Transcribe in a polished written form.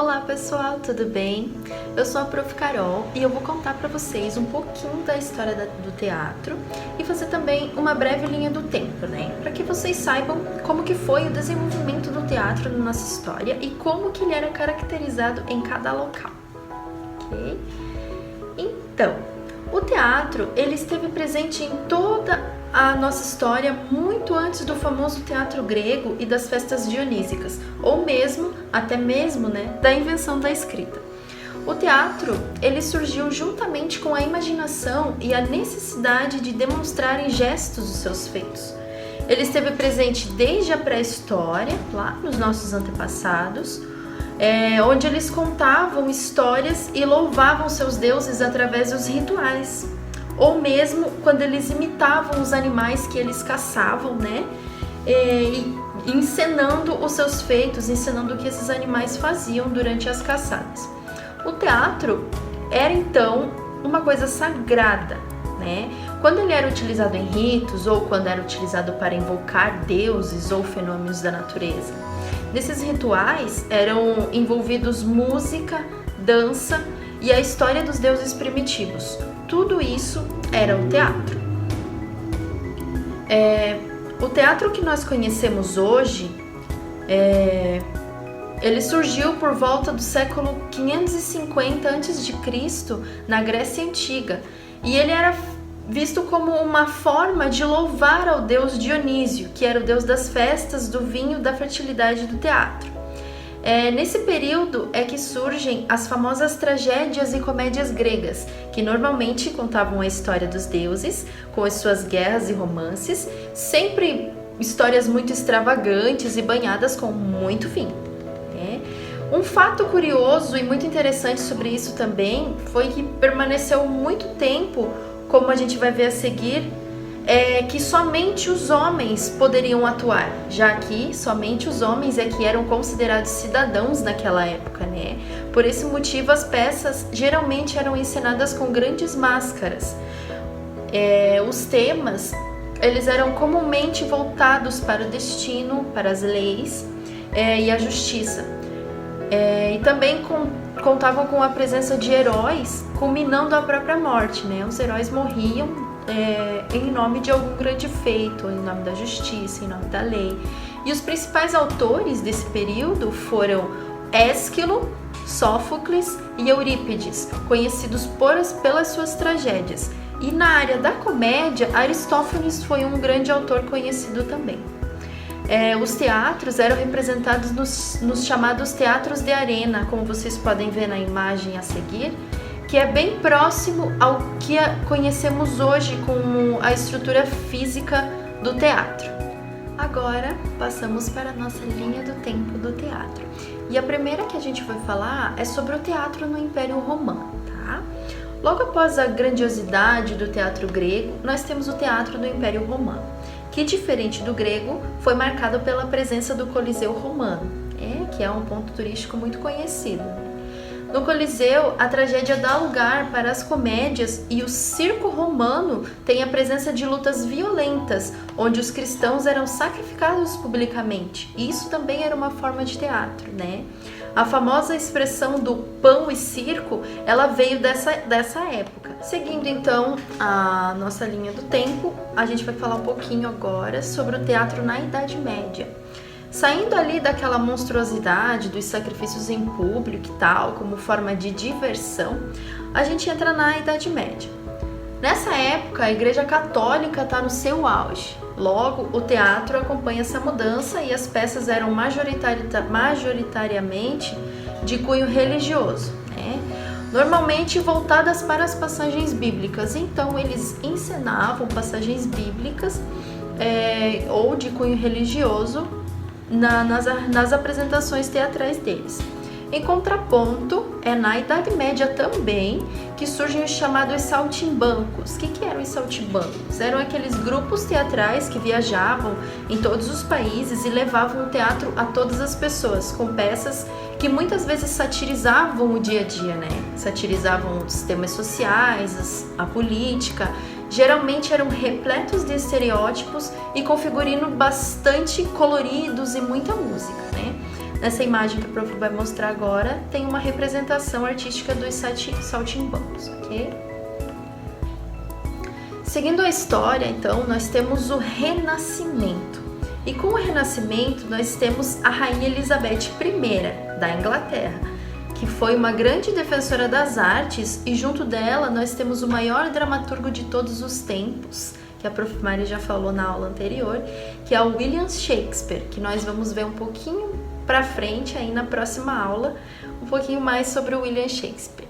Olá pessoal, tudo bem? Eu sou a Prof. Carol e eu vou contar para vocês um pouquinho da história do teatro e fazer também uma breve linha do tempo, né? Para que vocês saibam como que foi o desenvolvimento do teatro na nossa história e como que ele era caracterizado em cada local, ok? Então, o teatro, ele esteve presente em toda a nossa história muito antes do famoso teatro grego e das festas dionísicas, ou mesmo, até mesmo, da invenção da escrita. O teatro, ele surgiu juntamente com a imaginação e a necessidade de demonstrar em gestos os seus feitos. Ele esteve presente desde a pré-história, lá nos nossos antepassados, onde eles contavam histórias e louvavam seus deuses através dos rituais. Ou mesmo quando eles imitavam os animais que eles caçavam, e encenando os seus feitos, encenando o que esses animais faziam durante as caçadas. O teatro era então uma coisa sagrada, Quando ele era utilizado em ritos ou quando era utilizado para invocar deuses ou fenômenos da natureza. Nesses rituais eram envolvidos música, dança e a história dos deuses primitivos. Tudo isso era o teatro. O teatro que nós conhecemos hoje, ele surgiu por volta do século 550 a.C. na Grécia Antiga, e ele era visto como uma forma de louvar ao deus Dionísio, que era o deus das festas, do vinho, da fertilidade e do teatro. Nesse período é que surgem as famosas tragédias e comédias gregas, que normalmente contavam a história dos deuses, com as suas guerras e romances, sempre histórias muito extravagantes e banhadas com muito vinho. Um fato curioso e muito interessante sobre isso também foi que permaneceu muito tempo, como a gente vai ver a seguir, que somente os homens poderiam atuar, já que somente os homens é que eram considerados cidadãos naquela época, Por esse motivo, as peças geralmente eram encenadas com grandes máscaras. Os temas, eles eram comumente voltados para o destino, para as leis e a justiça. E também contavam com a presença de heróis, culminando a própria morte, Os heróis morriam em nome de algum grande feito, em nome da justiça, em nome da lei. E os principais autores desse período foram Ésquilo, Sófocles e Eurípides, conhecidos pelas suas tragédias. E na área da comédia, Aristófanes foi um grande autor conhecido também. Os teatros eram representados nos chamados teatros de arena, como vocês podem ver na imagem a seguir, que é bem próximo ao que conhecemos hoje como a estrutura física do teatro. Agora, passamos para a nossa linha do tempo do teatro. E a primeira que a gente vai falar é sobre o teatro no Império Romano, tá? Logo após a grandiosidade do teatro grego, nós temos o teatro do Império Romano, que, diferente do grego, foi marcado pela presença do Coliseu Romano, que é um ponto turístico muito conhecido. No Coliseu, a tragédia dá lugar para as comédias e o circo romano tem a presença de lutas violentas, onde os cristãos eram sacrificados publicamente. Isso também era uma forma de teatro, A famosa expressão do pão e circo, ela veio dessa época. Seguindo então a nossa linha do tempo, a gente vai falar um pouquinho agora sobre o teatro na Idade Média. Saindo ali daquela monstruosidade dos sacrifícios em público e tal, como forma de diversão, a gente entra na Idade Média. Nessa época, a Igreja Católica está no seu auge. Logo, o teatro acompanha essa mudança e as peças eram majoritariamente de cunho religioso, Normalmente voltadas para as passagens bíblicas. Então, eles encenavam passagens bíblicas ou de cunho religioso nas apresentações teatrais deles. Em contraponto, é na Idade Média também que surgem os chamados saltimbancos. O que eram os saltimbancos? Eram aqueles grupos teatrais que viajavam em todos os países e levavam o teatro a todas as pessoas, com peças que muitas vezes satirizavam o dia a dia, Satirizavam os temas sociais, a política. Geralmente eram repletos de estereótipos e com figurino bastante coloridos e muita música, Nessa imagem que a prof vai mostrar agora, tem uma representação artística dos 7 saltimbancos, ok? Seguindo a história, então, nós temos o Renascimento. E com o Renascimento, nós temos a Rainha Elizabeth I da Inglaterra, que foi uma grande defensora das artes, e junto dela nós temos o maior dramaturgo de todos os tempos, que a prof. Mari já falou na aula anterior, que é o William Shakespeare, que nós vamos ver um pouquinho pra frente aí na próxima aula, um pouquinho mais sobre o William Shakespeare.